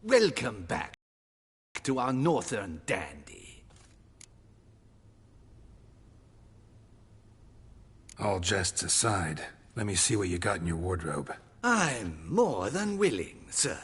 Welcome back to our northern dandy. All jests aside, let me see what you got in your wardrobe. I'm more than willing, sir.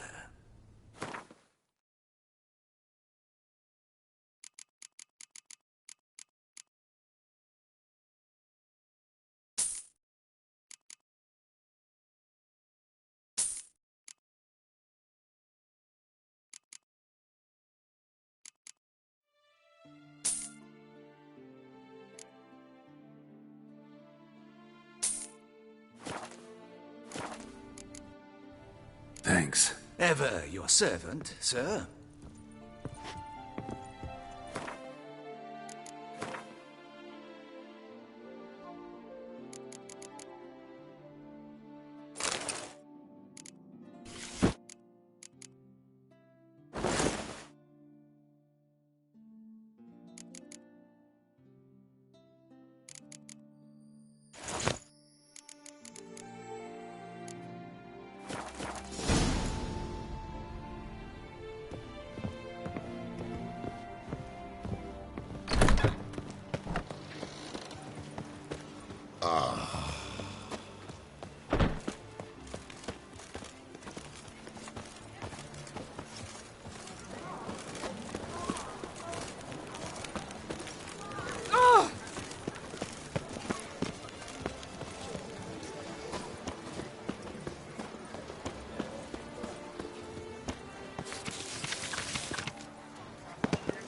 Thanks. Ever your servant, sir.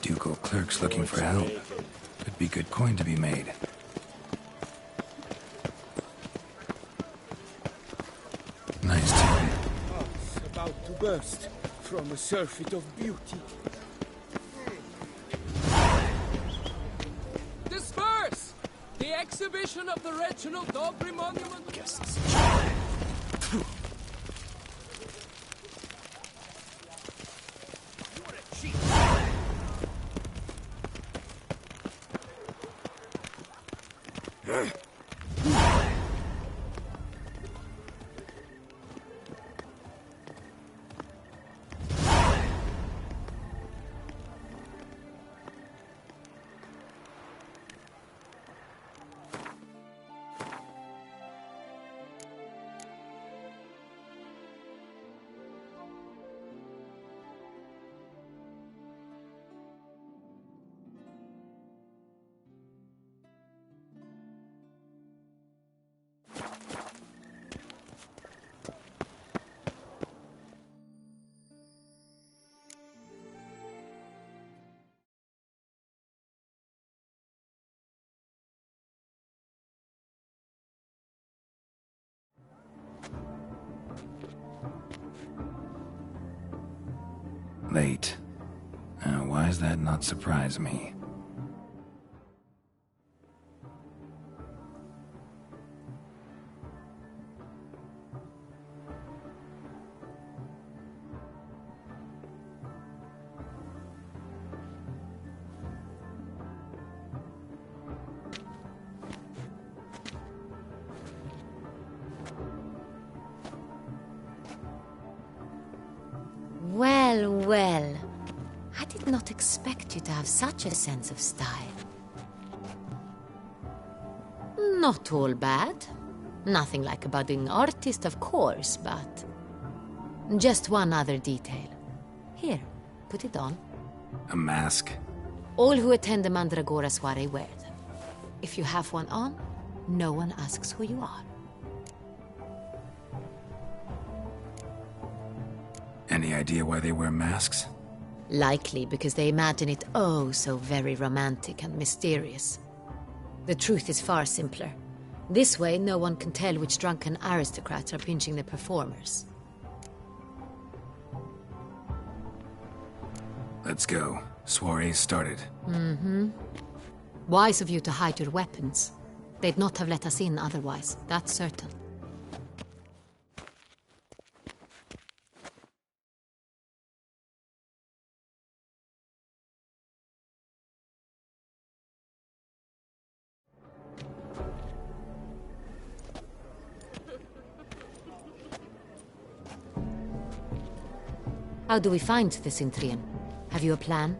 Ducal clerks looking for help. Could be good coin to be made. Nice tune. Hearts about to burst from a surfeit of beauty. Disperse! The exhibition of the Reginald Aubrey Monument guests. Late. Why does that not surprise me? Well, well. I did not expect you to have such a sense of style. Not all bad. Nothing like a budding artist, of course, but... just one other detail. Here, put it on. A mask? All who attend the Mandragora soiree wear them. If you have one on, no one asks who you are. Any idea why they wear masks? Likely because they imagine it oh so very romantic and mysterious. The truth is far simpler. This way, no one can tell which drunken aristocrats are pinching the performers. Let's go. Soiree started. Mm-hmm. Wise of you to hide your weapons. They'd not have let us in otherwise, that's certain. How do we find the Cintrian? Have you a plan?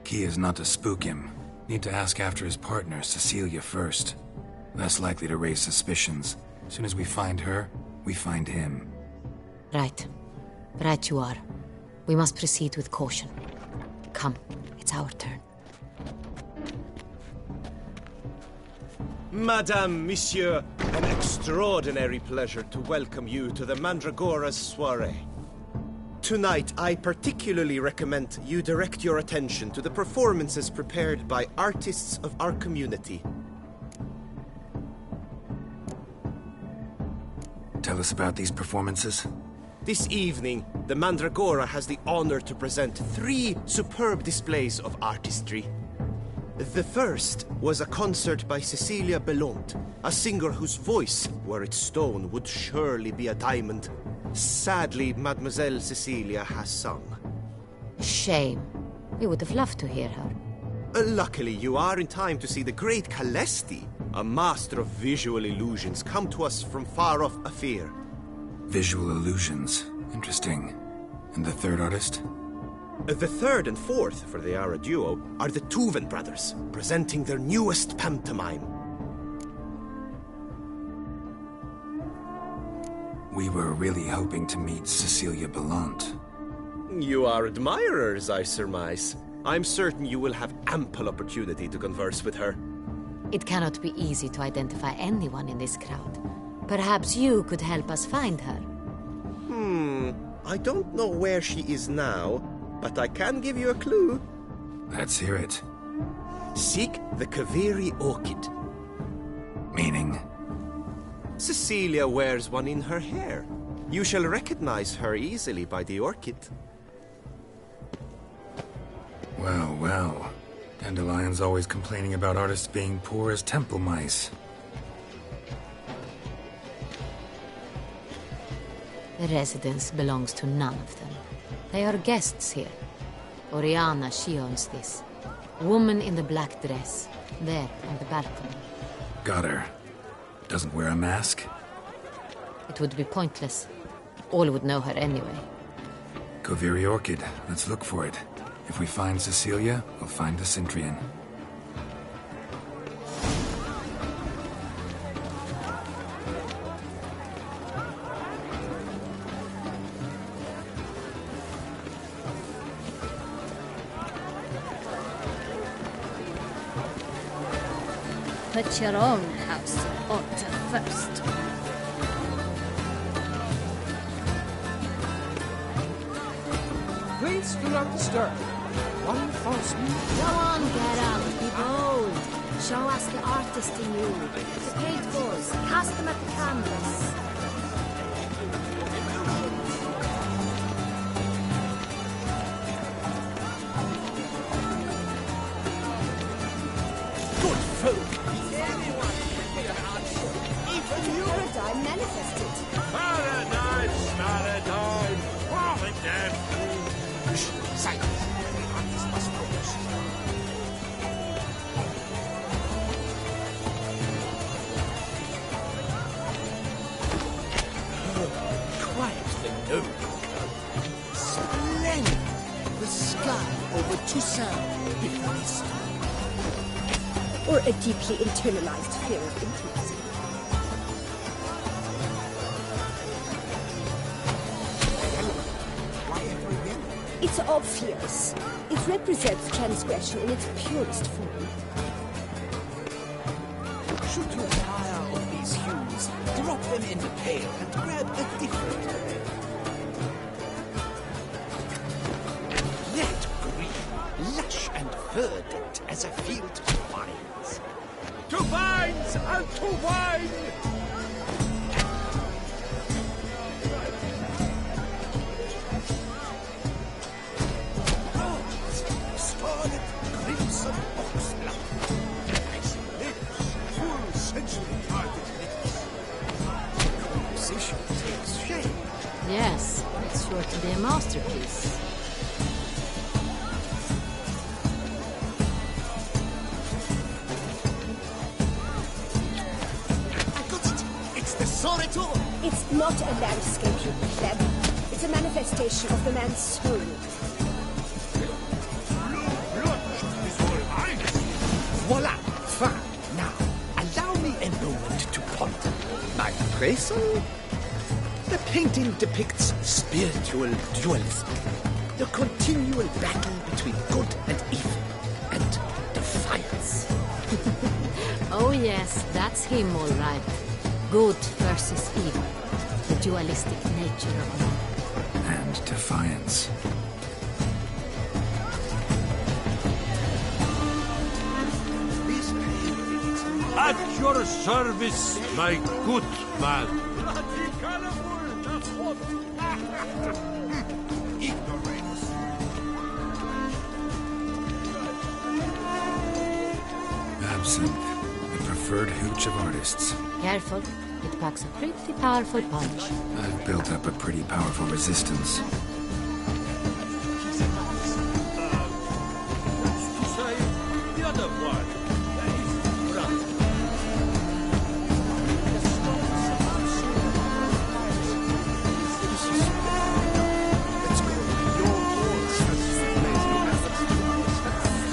Key is not to spook him. Need to ask after his partner, Cecilia, first. Less likely to raise suspicions. As soon as we find her, we find him. Right. Right you are. We must proceed with caution. Come, it's our turn. Madame, Monsieur, an extraordinary pleasure to welcome you to the Mandragora's soirée. Tonight, I particularly recommend you direct your attention to the performances prepared by artists of our community. Tell us about these performances. This evening, the Mandragora has the honor to present 3 superb displays of artistry. The first was a concert by Cecilia Bellont, a singer whose voice, were it stone, would surely be a diamond. Sadly, Mademoiselle Cecilia has sung. Shame. We would have loved to hear her. Luckily, you are in time to see the great Calesti, a master of visual illusions, come to us from far off Afir. Visual illusions. Interesting. And the third artist? The third and fourth, for they are a duo, are the Tuven brothers, presenting their newest pantomime. We were really hoping to meet Cecilia Bellont. You are admirers, I surmise. I'm certain you will have ample opportunity to converse with her. It cannot be easy to identify anyone in this crowd. Perhaps you could help us find her. I don't know where she is now, but I can give you a clue. Let's hear it. Seek the Kaviri orchid. Meaning? Cecilia wears one in her hair. You shall recognize her easily by the orchid. Well, well. Dandelion's always complaining about artists being poor as temple mice. The residence belongs to none of them. They are guests here. Oriana, she owns this. Woman in the black dress. There, on the balcony. Got her. Doesn't wear a mask? It would be pointless. All would know her anyway. Kaviri Orchid. Let's look for it. If we find Cecilia, we'll find the Cintrian. Put your own house in order first. Please do not disturb. One false move. Go on, get up. Be bold. Show us the artist in you. The paint balls. Cast them at the canvas. Good folk! Paradigm manifested. Paradise, paradise! Oh, and damn! Silence! The artist must focus. Quietly, no. Splendid! The sky over Toussaint before his time. Or a deeply internalized fear of intimacy. It's obvious. It represents transgression in its purest form. Should you tire of these hues, drop them in the pail and grab a different red. That green, lush and verdant as a field to vines. To vines and to wine! Scarlet, crimson, oxblood. Nice lips, full sensually-hearted lips. Composition takes shape. Yes, it's sure to be a masterpiece. I got it! It's the Soreto! It's not a landscape, you pleb. It's a manifestation manifestation of the man's soul. Voila! Fine. Now, allow me a moment to ponder. My appraisal? The painting depicts spiritual dualism. The continual battle between good and evil. And defiance. Oh yes, that's him all right. Good versus evil. The dualistic nature of man. And defiance. At your service, my good man. Absinthe, the preferred hooch of artists. Careful, it packs a pretty powerful punch. I've built up a pretty powerful resistance. The other one.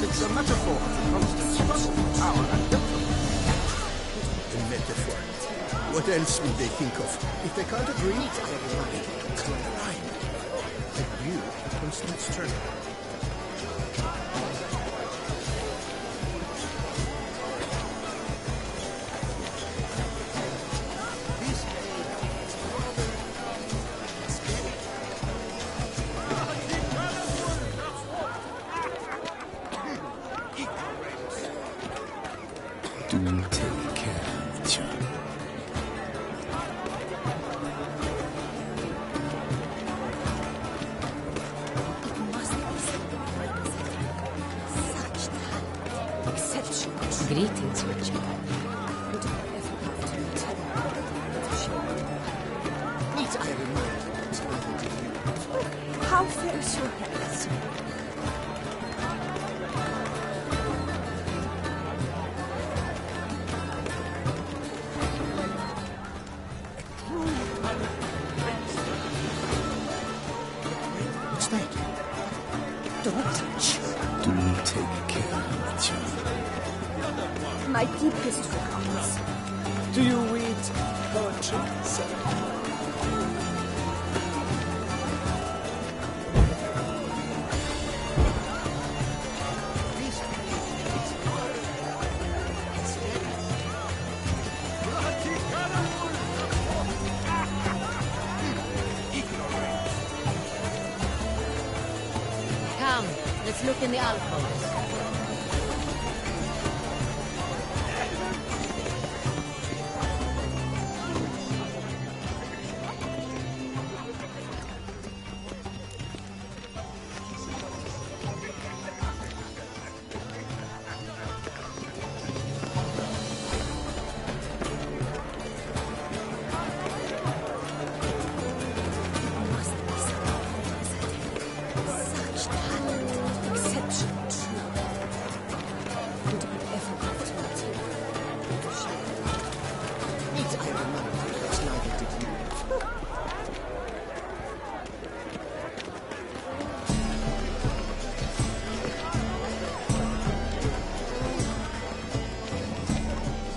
It's a metaphor of the constant struggle for power and influence. A metaphor. What else will they think of? If they can't agree, everybody can align. A new constant struggle. Do take care of each other. Greetings, Richard. Need I remind you it's nothing to you? How fares your health? What's that? Don't touch. Do take care of each other. My deepest regards. Do you read poetry, sir? Come, let's look in the alcoves.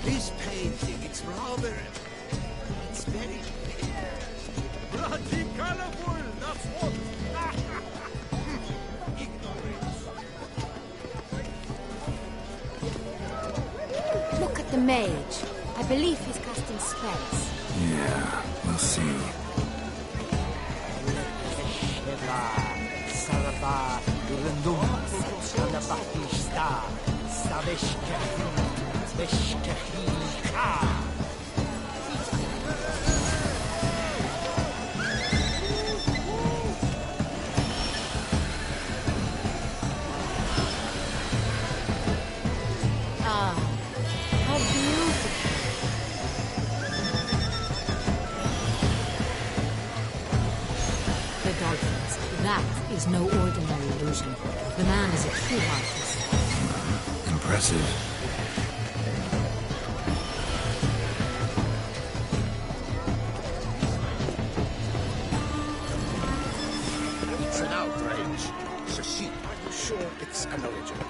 This painting, it's rather... It's very... Bloody colorful, that's what. Look at the mage. I believe he's casting spells. Yeah, we'll see. Ah, how beautiful. The dolphins. That is no ordinary illusion. The man is a true artist. Impressive. It's an outrage. Cecile, are you sure it's an original?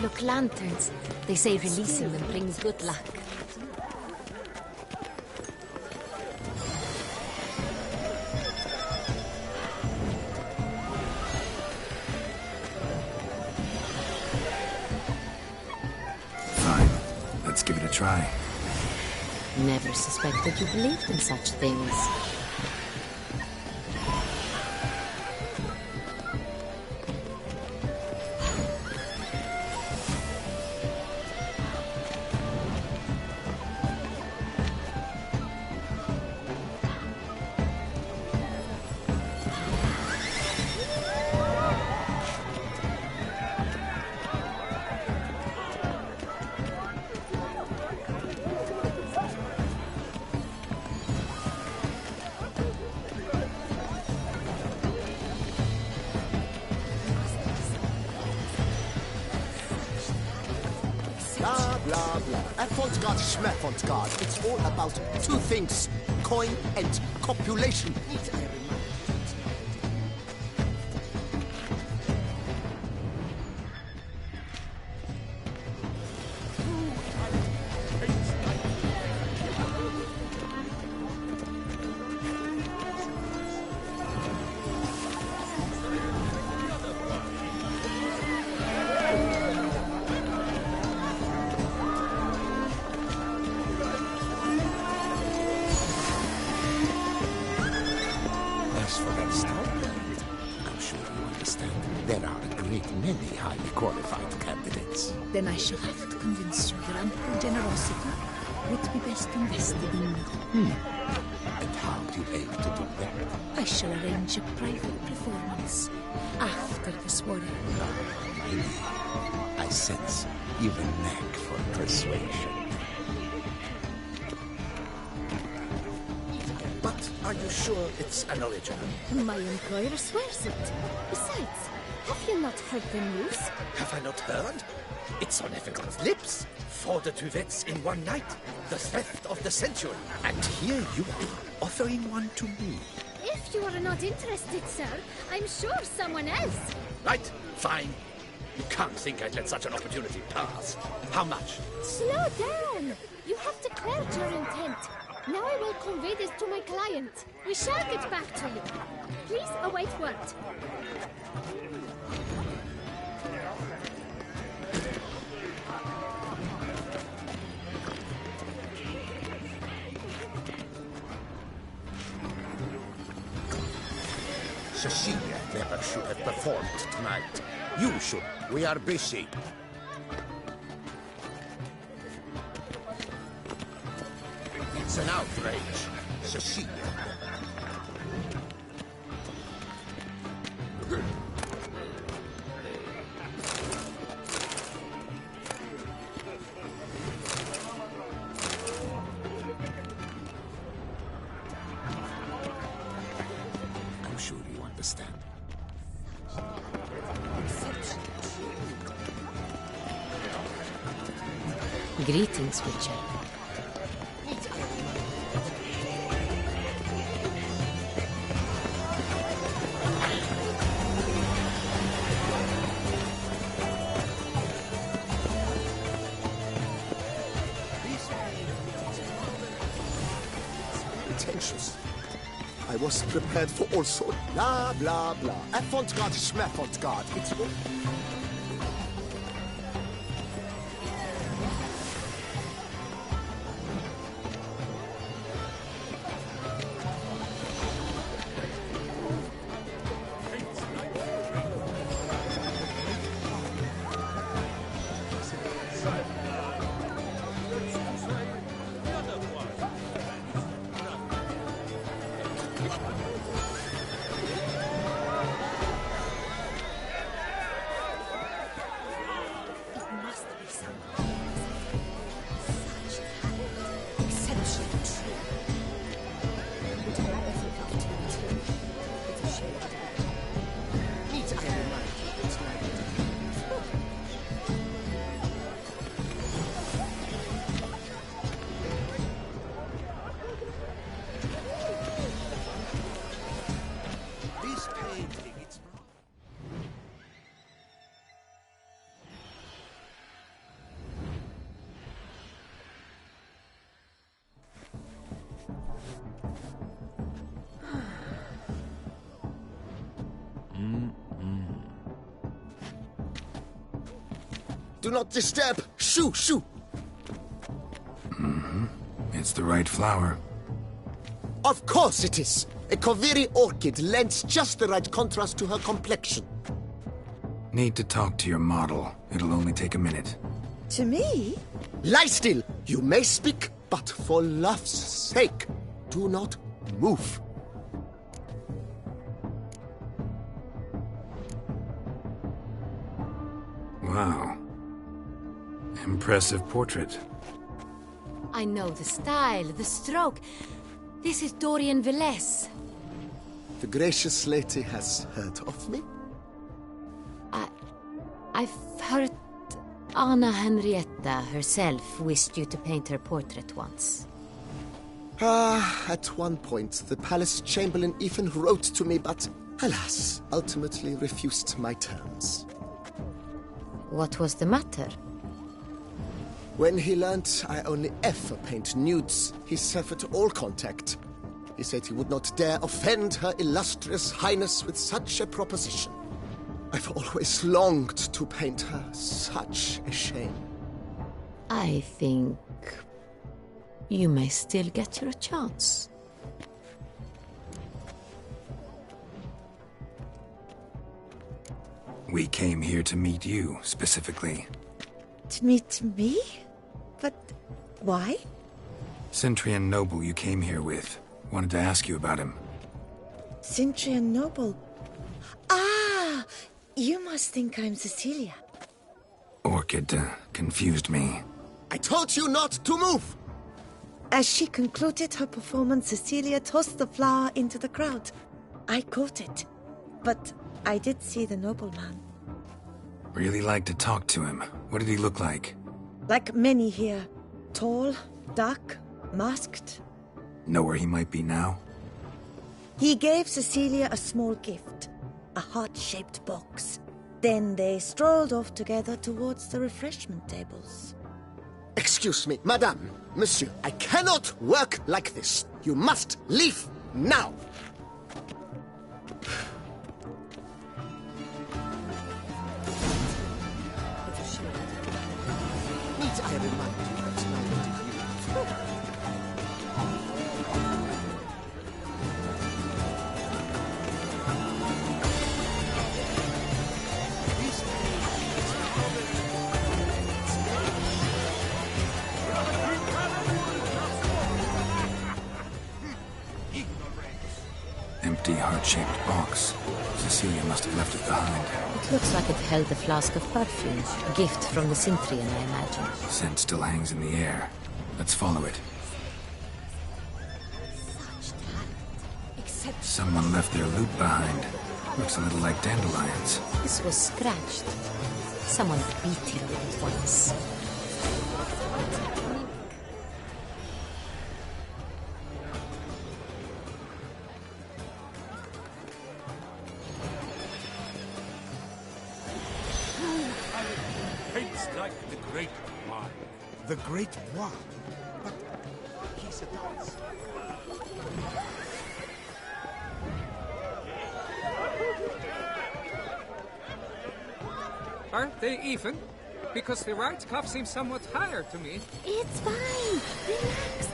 Look, lanterns. They say releasing them brings good luck. Fine. Let's give it a try. Never suspected you believed in such things. Avant-garde, schmeffant-garde. It's all about two things: coin and copulation. Then I shall have to convince you your ample generosity would be best invested in me. And how do you aim to do that? I shall arrange a private performance after the soiree. Really? I sense you've a knack for persuasion. But are you sure it's an original? My employer swears it. Besides, have you not heard the news? Have I not heard? It's on everyone's lips. 4 de Tuvets in one night. The theft of the century. And here you are, offering one to me. If you are not interested, sir, I'm sure someone else. Right, fine. You can't think I'd let such an opportunity pass. How much? Slow down. You have declared your intent. Now I will convey this to my client. We shall get back to you. Please await word. Cecilia never should have performed tonight. You should. We are busy. It's an outrage. Cecilia. I'm sure you understand. Greetings, Witcher. Pretentious. I was prepared for all sorts. Blah, blah, blah. Avant-garde, schmaffant-garde. It's... Do not disturb! Shoo! Shoo! It's the right flower. Of course it is! A Koviri orchid lends just the right contrast to her complexion. Need to talk to your model. It'll only take a minute. To me? Lie still! You may speak, but for love's sake, do not move. Wow. Impressive portrait. I know the style, the stroke. This is Dorian Velez. The gracious lady has heard of me? I've heard Anna Henrietta herself wished you to paint her portrait once. At one point, the palace chamberlain even wrote to me, but alas, ultimately refused my terms. What was the matter? When he learnt I only ever paint nudes, he severed all contact. He said he would not dare offend her illustrious highness with such a proposition. I've always longed to paint her. Such a shame. I think you may still get your chance. We came here to meet you, specifically. To meet me? But why? Centrian noble you came here with. Wanted to ask you about him. Cintrian noble. Ah! You must think I'm Cecilia. Orchid confused me. I told you not to move! As she concluded her performance, Cecilia tossed the flower into the crowd. I caught it, but I did see the nobleman. Really like to talk to him. What did he look like? Like many here. Tall, dark, masked. Know where he might be now? He gave Cecilia a small gift, a heart-shaped box. Then they strolled off together towards the refreshment tables. Excuse me, madame, monsieur, I cannot work like this. You must leave now. Need I remind you that now that you... Empty heart-shaped box. Cecilia must have left it behind. It looks like it held a flask of perfume. A gift from the Cintrian, I imagine. Scent still hangs in the air. Let's follow it. Someone left their loot behind. Looks a little like dandelions. This was scratched. Someone beat him with it once. Paints like the Great One. The Great One? But he's a dance. Aren't they even? Because the right cuff seems somewhat higher to me. It's fine. Relax.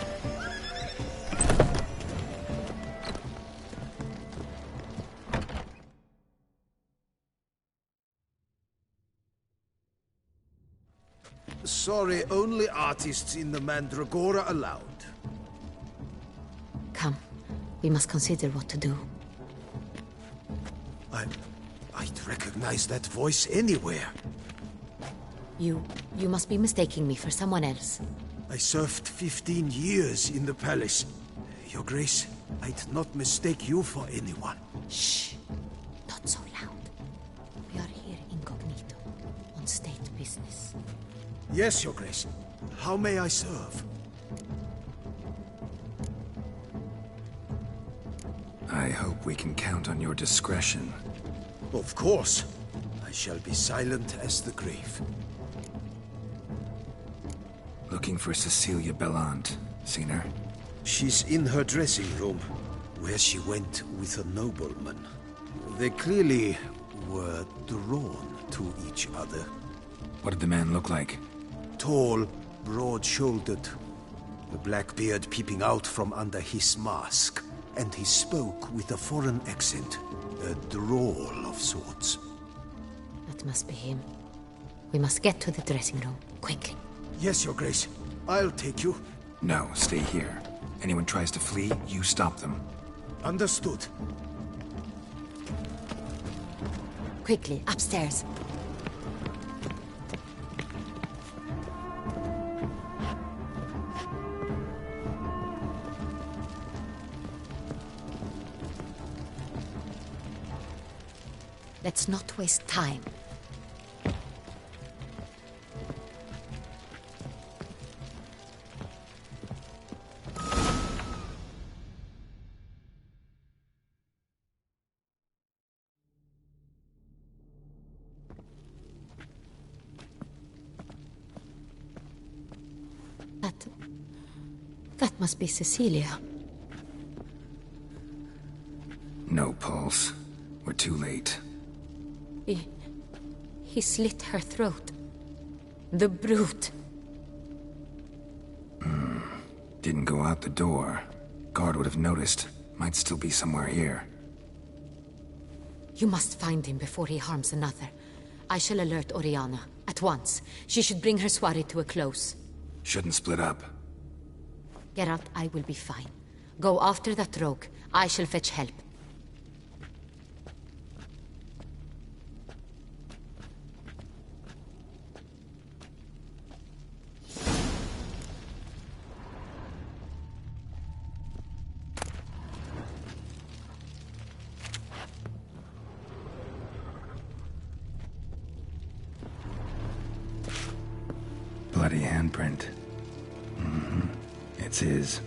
Sorry, only artists in the Mandragora allowed. Come, we must consider what to do. I'd recognize that voice anywhere. You must be mistaking me for someone else. I served 15 years in the palace. Your Grace, I'd not mistake you for anyone. Shh! Not so loud. We are here incognito, on state business. Yes, Your Grace. How may I serve? I hope we can count on your discretion. Of course. I shall be silent as the grave. Looking for Cecilia Bellant. Seen her? She's in her dressing room, where she went with a nobleman. They clearly were drawn to each other. What did the man look like? Tall, broad-shouldered, the black beard peeping out from under his mask. And he spoke with a foreign accent, a drawl of sorts. That must be him. We must get to the dressing room, quickly. Yes, Your Grace. I'll take you. No, stay here. Anyone tries to flee, you stop them. Understood. Quickly, upstairs. Let's not waste time. That must be Cecilia. No pulse. We're too late. He slit her throat. The brute. Didn't go out the door. Guard would have noticed. Might still be somewhere here. You must find him before he harms another. I shall alert Oriana. At once. She should bring her soirée to a close. Shouldn't split up. Geralt, I will be fine. Go after that rogue. I shall fetch help. Bloody handprint. It's his.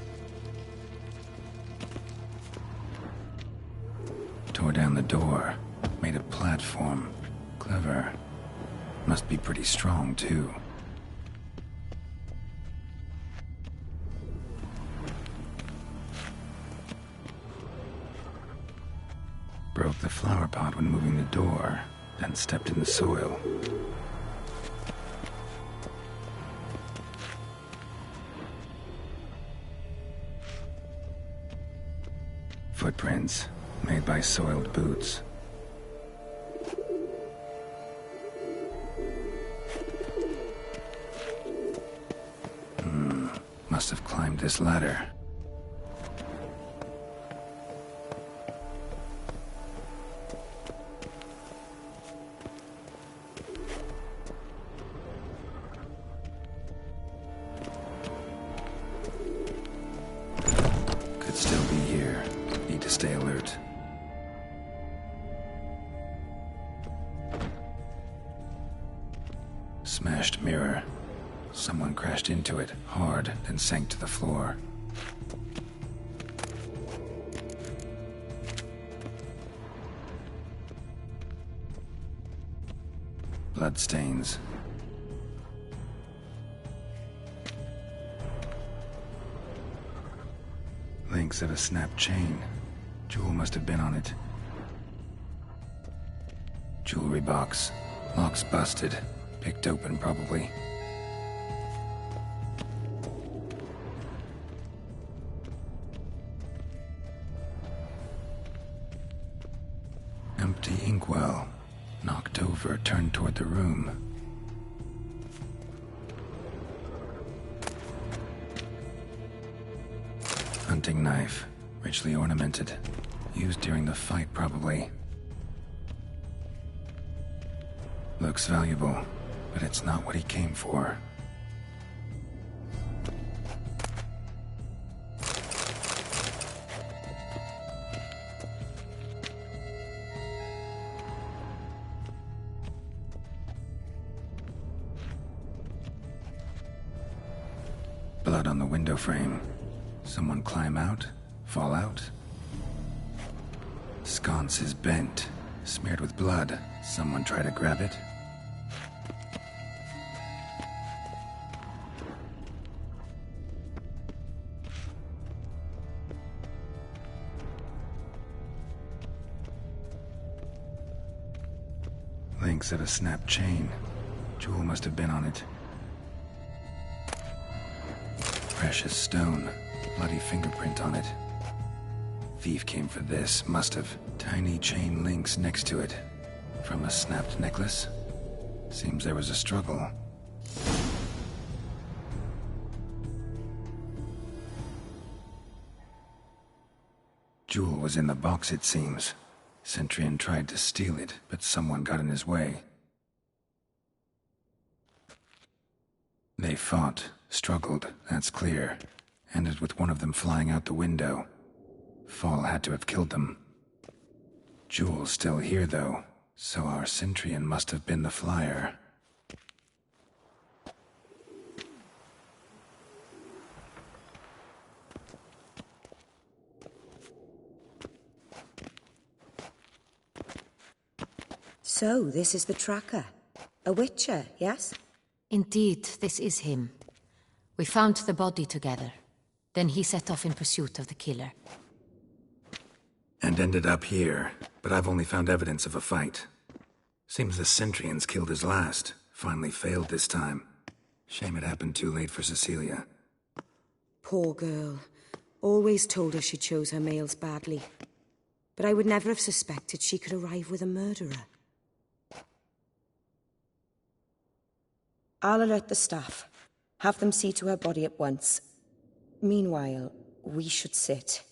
Tore down the door. Made a platform. Clever. Must be pretty strong, too. Broke the flower pot when moving the door, then stepped in the soil. Footprints, made by soiled boots. Must have climbed this ladder. Could still be here. Need to stay alert. Smashed mirror. Someone crashed into it, hard, then sank to the floor. Bloodstains. Links of a snapped chain. Jewel must have been on it. Jewelry box. Lock's busted. Picked open, probably. Empty inkwell. Knocked over, turned toward the room. Hunting knife. Richly ornamented. Used during the fight, probably. Looks valuable, but it's not what he came for. Blood on the window frame. Someone climb out? Fall out? Sconce is bent, smeared with blood. Someone try to grab it? Links of a snapped chain. Jewel must have been on it. Precious stone. Bloody fingerprint on it. Thief came for this, must have. Tiny chain links next to it. From a snapped necklace? Seems there was a struggle. Jewel was in the box, it seems. Centurion tried to steal it, but someone got in his way. They fought, struggled, that's clear. Ended with one of them flying out the window. Fall had to have killed them. Jewel's still here, though, so our Centurion must have been the flyer. So, this is the tracker. A Witcher, yes? Indeed, this is him. We found the body together. Then he set off in pursuit of the killer. And ended up here, but I've only found evidence of a fight. Seems the Centurions killed his last. Finally failed this time. Shame it happened too late for Cecilia. Poor girl. Always told her she chose her males badly. But I would never have suspected she could arrive with a murderer. I'll alert the staff. Have them see to her body at once. Meanwhile, We should sit.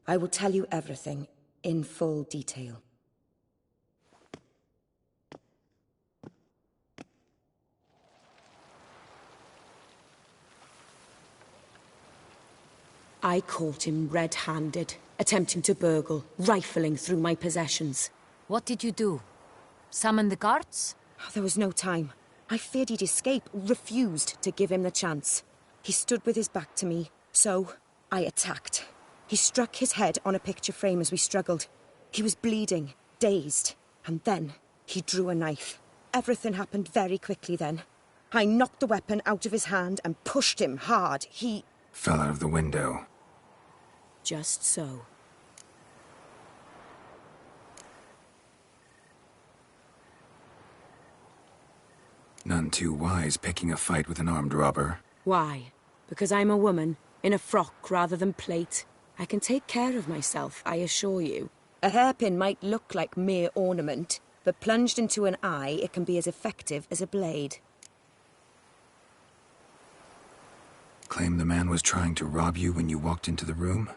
I will tell you everything, in full detail. I caught him red-handed, attempting to burgle, rifling through my possessions. What did you do? Summon the guards? There was no time. I feared he'd escape, refused to give him the chance. He stood with his back to me, so I attacked. He struck his head on a picture frame as we struggled. He was bleeding, dazed, and then he drew a knife. Everything happened very quickly then. I knocked the weapon out of his hand and pushed him hard. He fell out of the window. Just so. None too wise picking a fight with an armed robber. Why? Because I'm a woman, in a frock rather than plate. I can take care of myself, I assure you. A hairpin might look like mere ornament, but plunged into an eye, it can be as effective as a blade. Claim the man was trying to rob you when you walked into the room?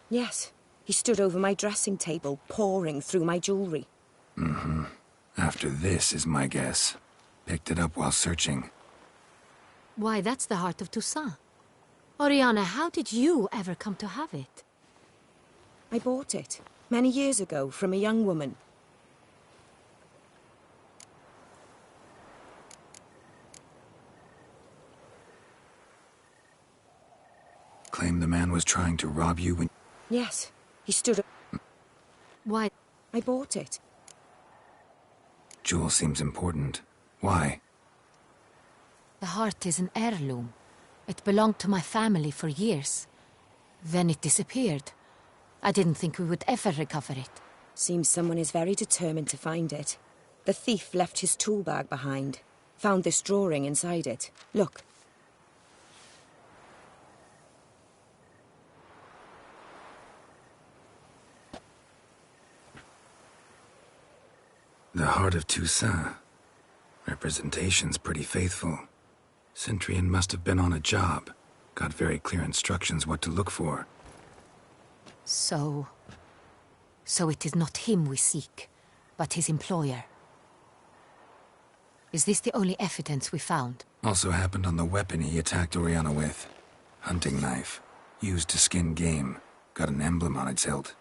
Yes. He stood over my dressing table, poring through my jewelry. Mm-hmm. After this is my guess. Picked it up while searching. Why, that's the heart of Toussaint. Oriana, how did you ever come to have it? I bought it, many years ago, from a young woman. Claim the man was trying to rob you when... Yes, he stood up. Why? I bought it. Jewel seems important. Why? The heart is an heirloom. It belonged to my family for years. Then it disappeared. I didn't think we would ever recover it. Seems someone is very determined to find it. The thief left his tool bag behind. Found this drawing inside it. Look. The heart of Toussaint. Representation's pretty faithful. Centurion must have been on a job. Got very clear instructions what to look for. So it is not him we seek, but his employer. Is this the only evidence we found? Also happened on the weapon he attacked Oriana with. Hunting knife. Used to skin game. Got an emblem on its hilt.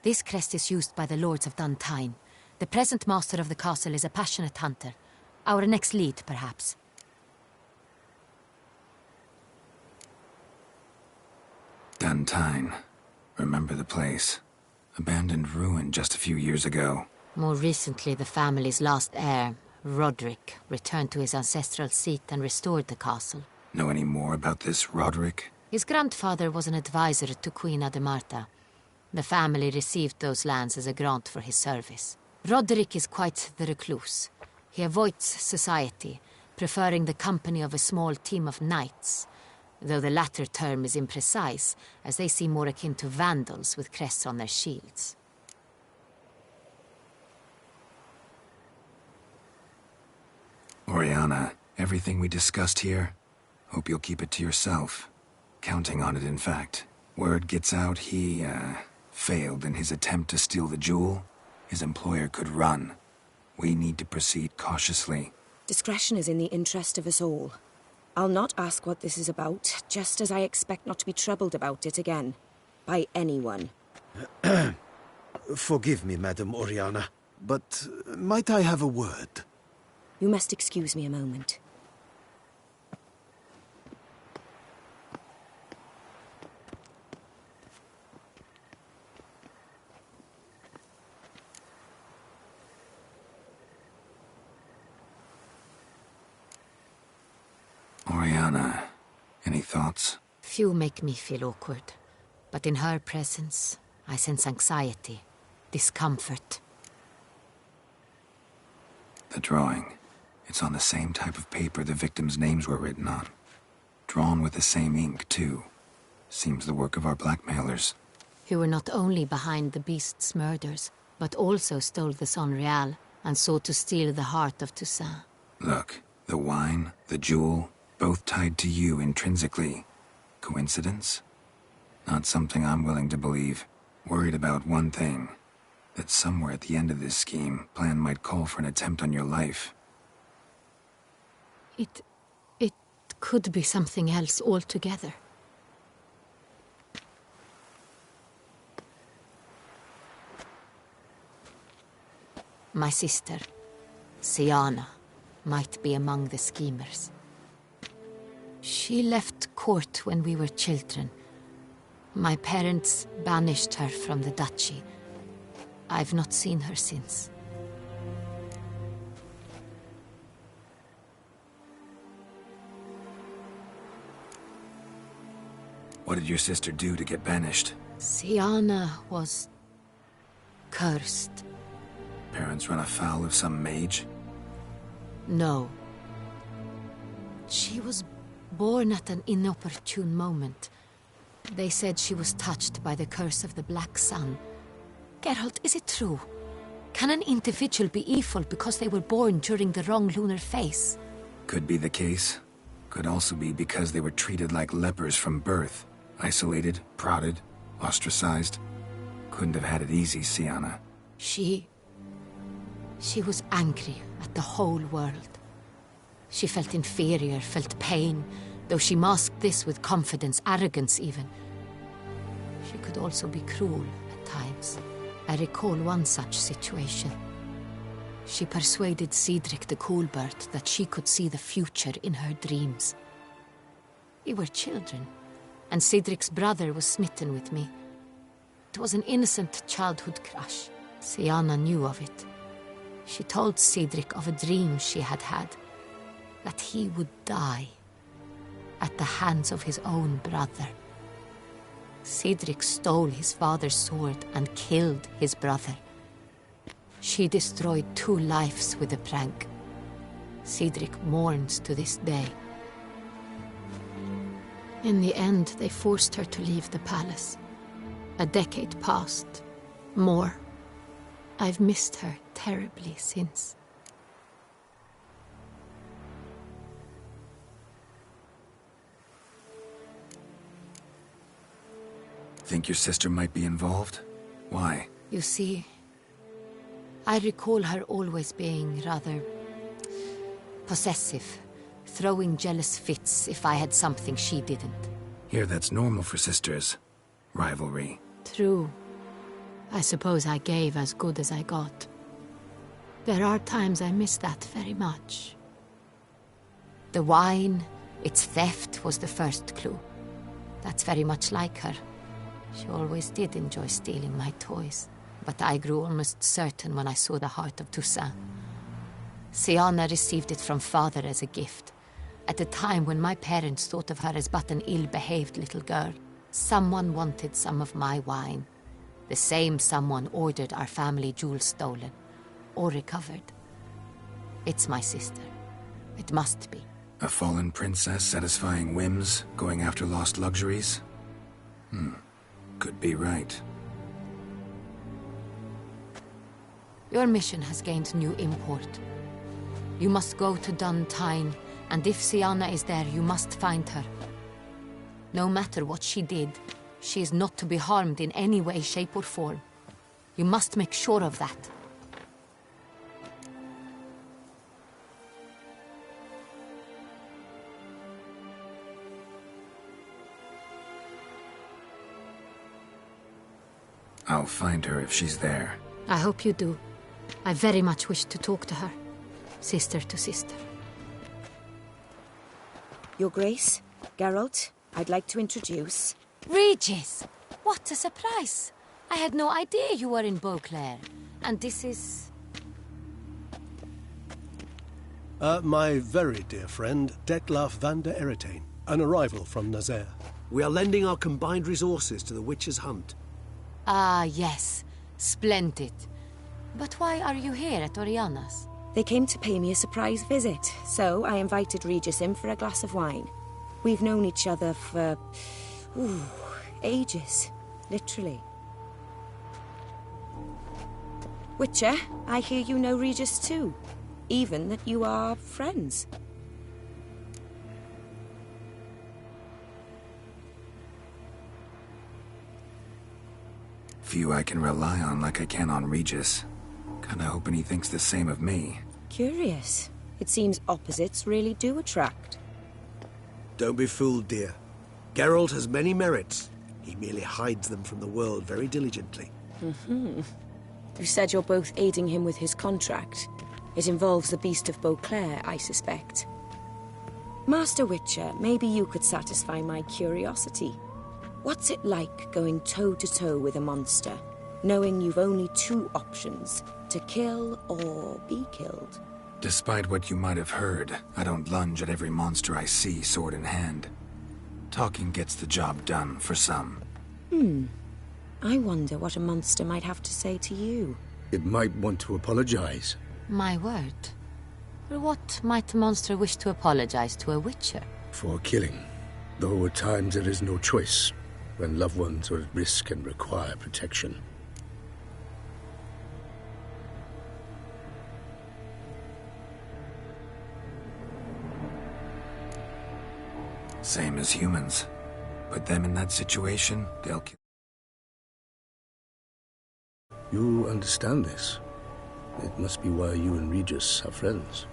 This crest is used by the Lords of Duntine. The present master of the castle is a passionate hunter. Our next lead, perhaps. Duntine. Remember the place. Abandoned ruin just a few years ago. More recently, the family's last heir, Roderick, returned to his ancestral seat and restored the castle. Know any more about this Roderick? His grandfather was an advisor to Queen Ademarta. The family received those lands as a grant for his service. Roderick is quite the recluse. He avoids society, preferring the company of a small team of knights, though the latter term is imprecise, as they seem more akin to vandals with crests on their shields. Oriana, everything we discussed here, hope you'll keep it to yourself. Counting on it, in fact. Word gets out he, failed in his attempt to steal the jewel. His employer could run. We need to proceed cautiously. Discretion is in the interest of us all. I'll not ask what this is about, just as I expect not to be troubled about it again. By anyone. Forgive me, Madam Oriana, but might I have a word? You must excuse me a moment. Oriana, any thoughts? Few make me feel awkward, but in her presence, I sense anxiety, discomfort. The drawing. It's on the same type of paper the victims' names were written on. Drawn with the same ink, too. Seems the work of our blackmailers. Who were not only behind the beast's murders, but also stole the Sonreal and sought to steal the heart of Toussaint. Look, the wine, the jewel, both tied to you intrinsically. Coincidence? Not something I'm willing to believe. Worried about one thing. That somewhere at the end of this scheme, plan might call for an attempt on your life. It could be something else altogether. My sister, Siana, might be among the schemers. She left court when we were children. My parents banished her from the duchy. I've not seen her since. What did your sister do to get banished? Siana was cursed. Parents run afoul of some mage? No. She was born at an inopportune moment. They said she was touched by the curse of the Black Sun. Geralt, is it true? Can an individual be evil because they were born during the wrong lunar phase? Could be the case. Could also be because they were treated like lepers from birth. Isolated, prodded, ostracized. Couldn't have had it easy, Siana. She was angry at the whole world. She felt inferior, felt pain, though she masked this with confidence, arrogance even. She could also be cruel at times. I recall one such situation. She persuaded Cedric the Coolbird that she could see the future in her dreams. We were children, and Cedric's brother was smitten with me. It was an innocent childhood crush. Siana knew of it. She told Cedric of a dream she had had, that he would die at the hands of his own brother. Cedric stole his father's sword and killed his brother. She destroyed 2 lives with a prank. Cedric mourns to this day. In the end, they forced her to leave the palace. A decade passed. More. I've missed her terribly since. Think your sister might be involved? Why? You see, I recall her always being rather possessive, throwing jealous fits if I had something she didn't. Here, that's normal for sisters. Rivalry. True. I suppose I gave as good as I got. There are times I miss that very much. The wine, its theft, was the first clue. That's very much like her. She always did enjoy stealing my toys, but I grew almost certain when I saw the heart of Toussaint. Siana received it from father as a gift, at a time when my parents thought of her as but an ill-behaved little girl. Someone wanted some of my wine. The same someone ordered our family jewels stolen, or recovered. It's my sister. It must be. A fallen princess satisfying whims, going after lost luxuries? Could be right. Your mission has gained new import. You must go to Dun Tine, and if Siana is there, you must find her. No matter what she did, she is not to be harmed in any way, shape, or form. You must make sure of that. I'll find her if she's there. I hope you do. I very much wish to talk to her. Sister to sister. Your Grace, Geralt, I'd like to introduce... Regis! What a surprise! I had no idea you were in Beauclair. And this is... My very dear friend, Detlaf van der Eretain, an arrival from Nazaire. We are lending our combined resources to the Witch's Hunt. Ah, yes. Splendid. But why are you here at Oriana's? They came to pay me a surprise visit, so I invited Regis in for a glass of wine. We've known each other for... ages. Literally. Witcher, I hear you know Regis too. Even that you are friends. few I can rely on like I can on Regis. Kinda hoping he thinks the same of me. Curious. It seems opposites really do attract. Don't be fooled, dear. Geralt has many merits. He merely hides them from the world very diligently. You said you're both aiding him with his contract. It involves the Beast of Beauclair, I suspect. Master Witcher, maybe you could satisfy my curiosity. What's it like going toe-to-toe with a monster, knowing you've only two options, to kill or be killed? Despite what you might have heard, I don't lunge at every monster I see sword in hand. Talking gets the job done for some. I wonder what a monster might have to say to you. It might want to apologize. My word. For what might a monster wish to apologize to a witcher? For killing. Though at times there is no choice, when loved ones are at risk and require protection. Same as humans. Put them in that situation, they'll kill. You understand this. It must be why you and Regis are friends.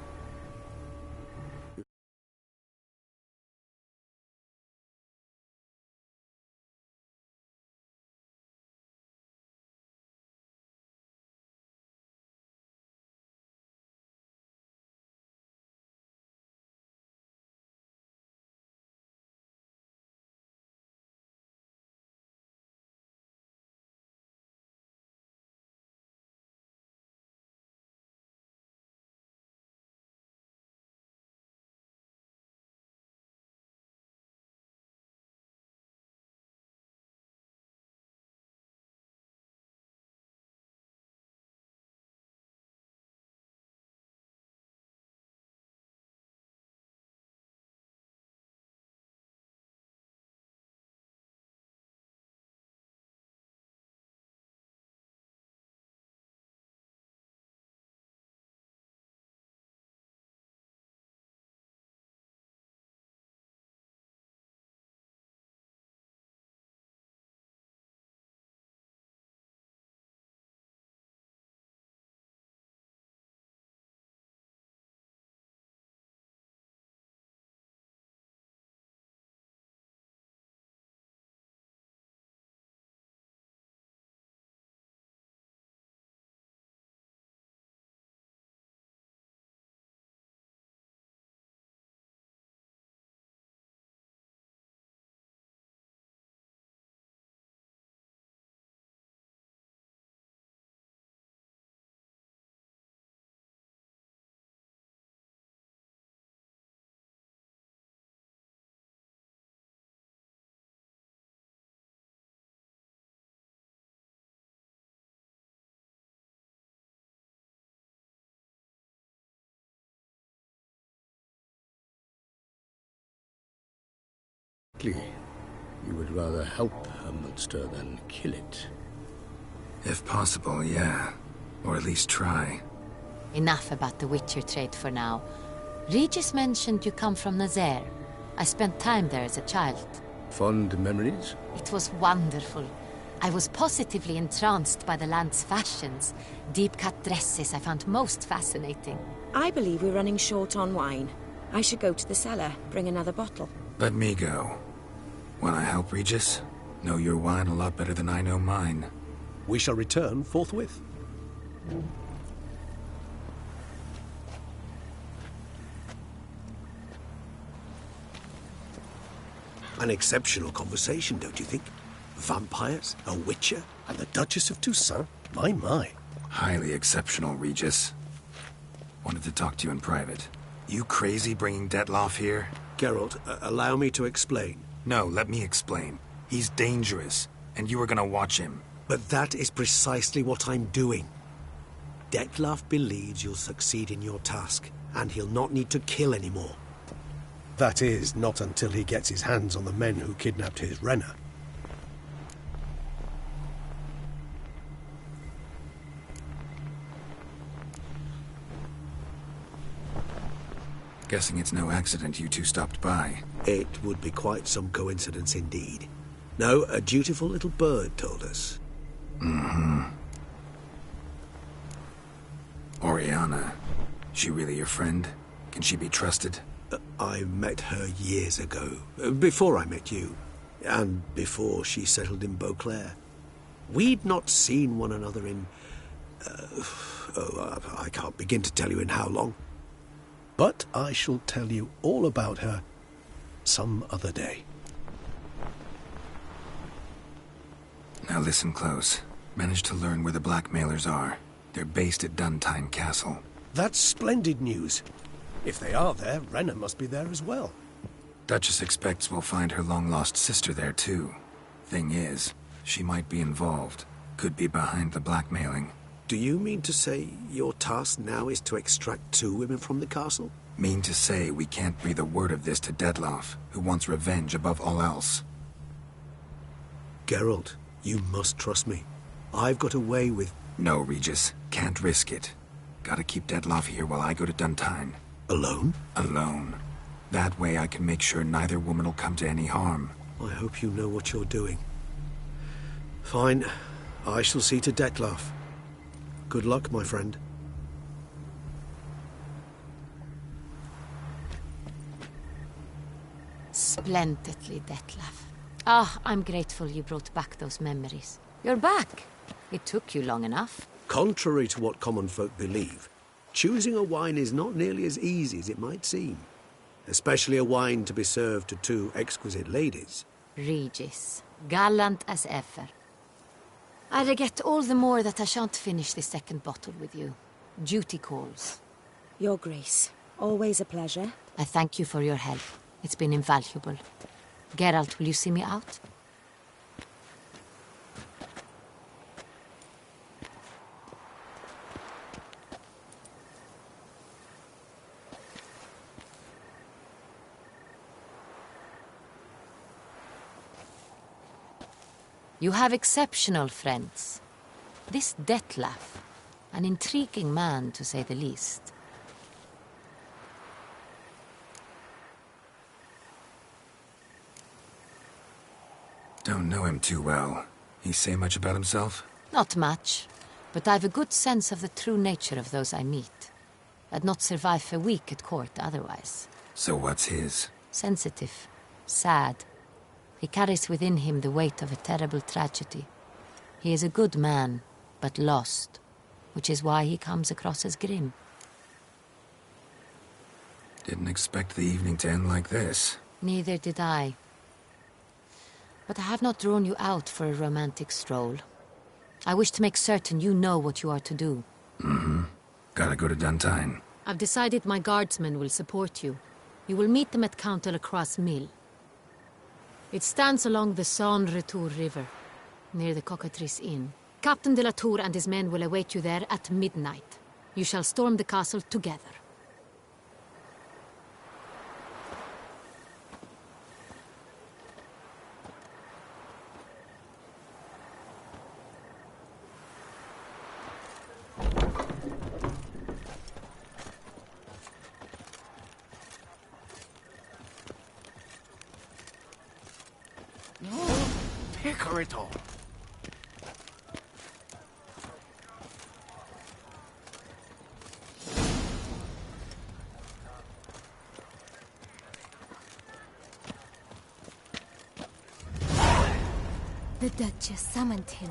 You would rather help a monster than kill it. If possible, yeah. Or at least try. Enough about the Witcher trait for now. Regis mentioned you come from Nazaire. I spent time there as a child. Fond memories? It was wonderful. I was positively entranced by the land's fashions. Deep-cut dresses I found most fascinating. I believe we're running short on wine. I should go to the cellar, bring another bottle. Let me go. Wanna help, Regis? Know your wine a lot better than I know mine. We shall return forthwith. An exceptional conversation, don't you think? Vampires, a witcher, and the Duchess of Toussaint? My. Highly exceptional, Regis. Wanted to talk to you in private. You crazy bringing Detloff here? Geralt, allow me to explain. No, let me explain. He's dangerous, and you were gonna watch him. But that is precisely what I'm doing. Detlaff believes you'll succeed in your task, and he'll not need to kill anymore. That is, not until he gets his hands on the men who kidnapped his Renna. Guessing it's no accident you two stopped by. It would be quite some coincidence indeed. No, a dutiful little bird told us. Mm-hmm. Oriana. She really your friend? Can she be trusted? I met her years ago, before I met you, and before she settled in Beauclair. We'd not seen one another in... I can't begin to tell you in how long. But I shall tell you all about her some other day. Now listen close. Managed to learn where the blackmailers are. They're based at Duntine Castle. That's splendid news. If they are there, Renna must be there as well. Duchess expects we'll find her long-lost sister there, too. Thing is, she might be involved. Could be behind the blackmailing. Do you mean to say your task now is to extract 2 women from the castle? Mean to say we can't breathe a word of this to Dettlaff, who wants revenge above all else. Geralt, you must trust me. I've got away with... No, Regis. Can't risk it. Gotta keep Dettlaff here while I go to Duntine. Alone? Alone. That way I can make sure neither woman will come to any harm. I hope you know what you're doing. Fine. I shall see to Dettlaff. Good luck, my friend. Splendidly, Dettlaff. Ah, I'm grateful you brought back those memories. You're back. It took you long enough. Contrary to what common folk believe, choosing a wine is not nearly as easy as it might seem. Especially a wine to be served to 2 exquisite ladies. Regis, gallant as ever. I regret all the more that I shan't finish the 2nd bottle with you. Duty calls. Your Grace, always a pleasure. I thank you for your help. It's been invaluable. Geralt, will you see me out? You have exceptional friends. This Dettlaff, an intriguing man to say the least. Don't know him too well. He say much about himself? Not much, but I've a good sense of the true nature of those I meet. I'd not survive a week at court otherwise. So what's his? Sensitive, sad. He carries within him the weight of a terrible tragedy. He is a good man, but lost, which is why he comes across as grim. Didn't expect the evening to end like this. Neither did I. But I have not drawn you out for a romantic stroll. I wish to make certain you know what you are to do. Mm-hmm. Gotta go to Duntine. I've decided my guardsmen will support you. You will meet them at Count Delacroix' mill. It stands along the Saône-Retour River, near the Cockatrice Inn. Captain de la Tour and his men will await you there at midnight. You shall storm the castle together. Picarito! The Duchess summoned him.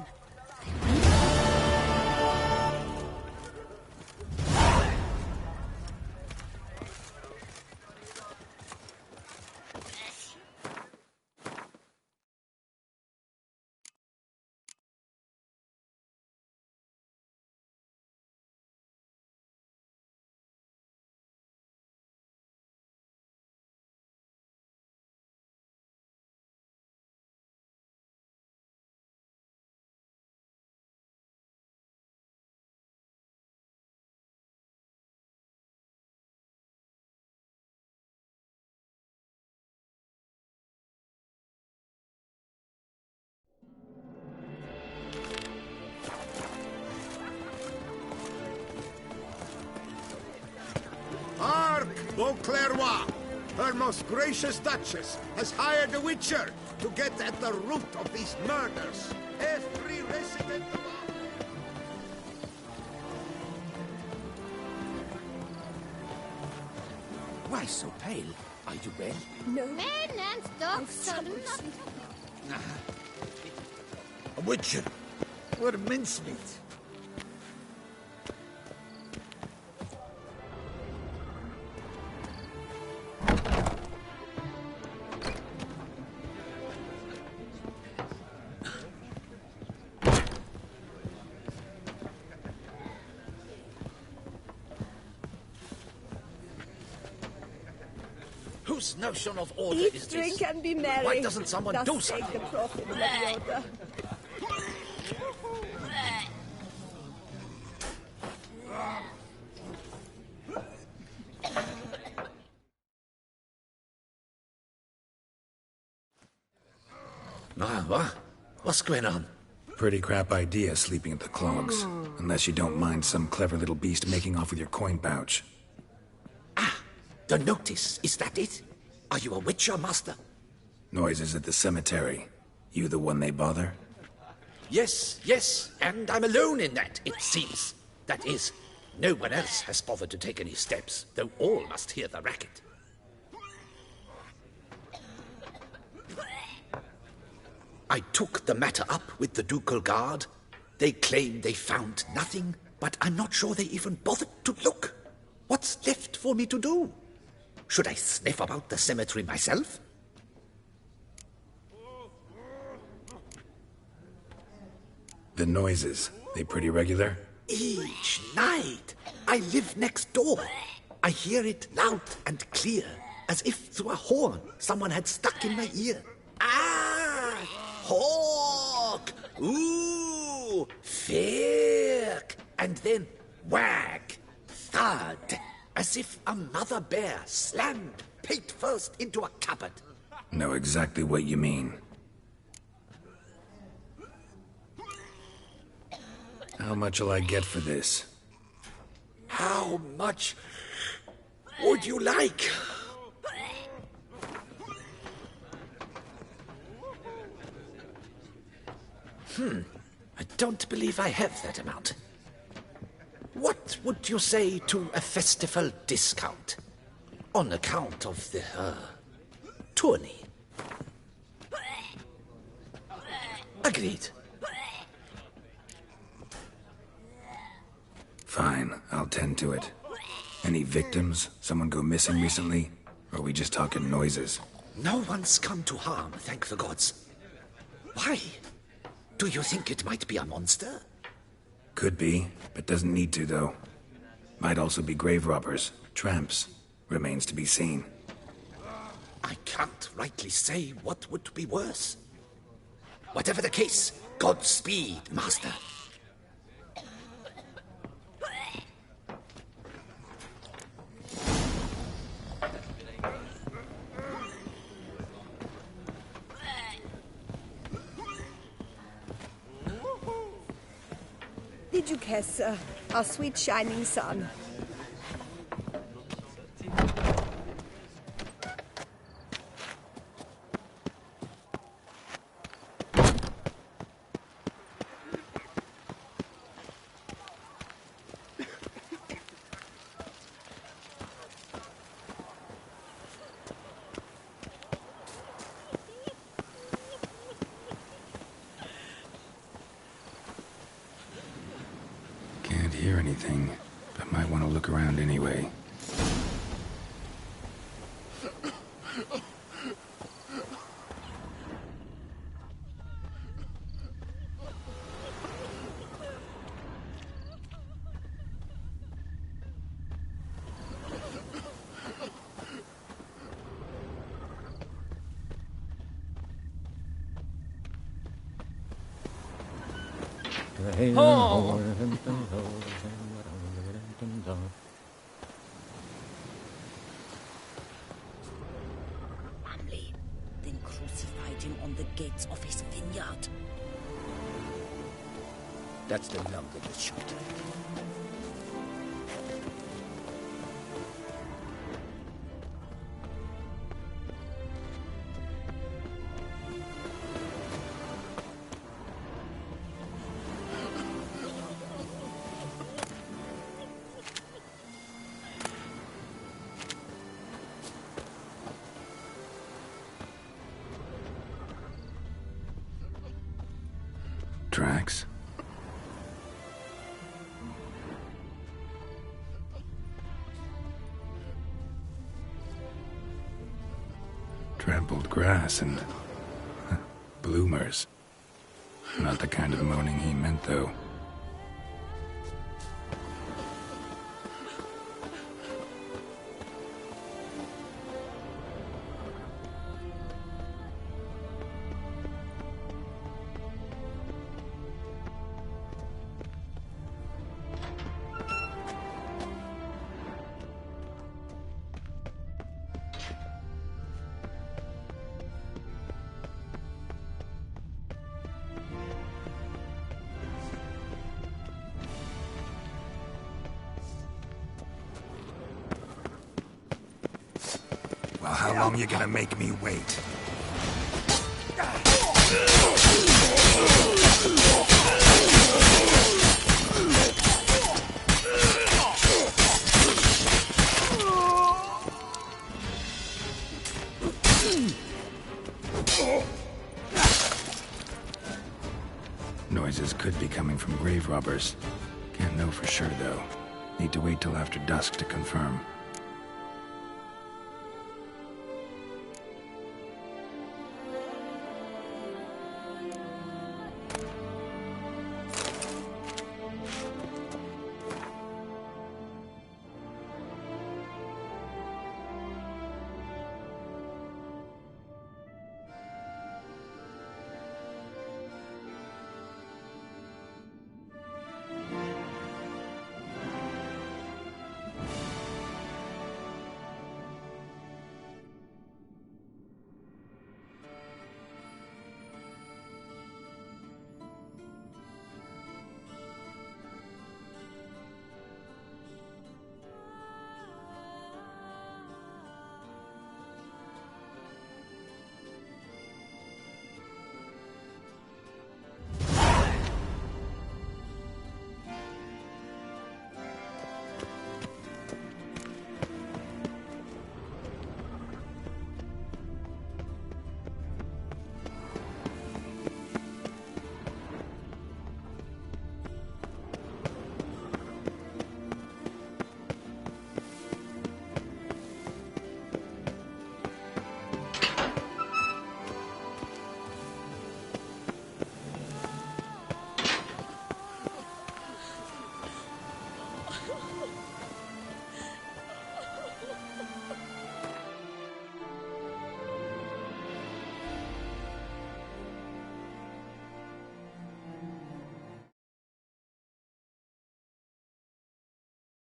Beauclair, her most gracious Duchess, has hired a witcher to get at the root of these murders. Every resident of Why so pale? Are you well? No. Men and dogs are not... A witcher. What a mincemeat. Whose notion of order Eat, is this? drink, and be merry. Why doesn't someone Thus do spake something? the prophet Lebioda. What's going on? Pretty crap idea sleeping at the clogs. Unless you don't mind some clever little beast making off with your coin pouch. The notice, is that it? Are you a witcher, master? Noises at the cemetery. You the one they bother? Yes, and I'm alone in that, it seems. That is, no one else has bothered to take any steps, though all must hear the racket. I took the matter up with the ducal guard. They claim they found nothing, but I'm not sure they even bothered to look. What's left for me to do? Should I sniff about the cemetery myself? The noises, they pretty regular? Each night. I live next door. I hear it loud and clear, as if through a horn someone had stuck in my ear. Hawk! Ooh! Firk! And then wag! Thud! As if a mother bear slammed pate first into a cupboard. Know exactly what you mean. How much'll I get for this? How much would you like? I don't believe I have that amount. What would you say to a festival discount? On account of the, tourney? Agreed. Fine, I'll tend to it. Any victims? Someone go missing recently? Or are we just talking noises? No one's come to harm, thank the gods. Why? Do you think it might be a monster? Could be, but doesn't need to, though. Might also be grave robbers, tramps. Remains to be seen. I can't rightly say what would be worse. Whatever the case, Godspeed, master. Did you kiss our sweet shining sun? Can't hear anything, but might want to look around anyway. Family, then crucified him on the gates of his vineyard. That's the longer the shot. tracks. Trampled grass and bloomers. Not the kind of moaning he meant, though. Well, how long you gonna make me wait? Noises could be coming from grave robbers. Can't know for sure, though. Need to wait till after dusk to confirm.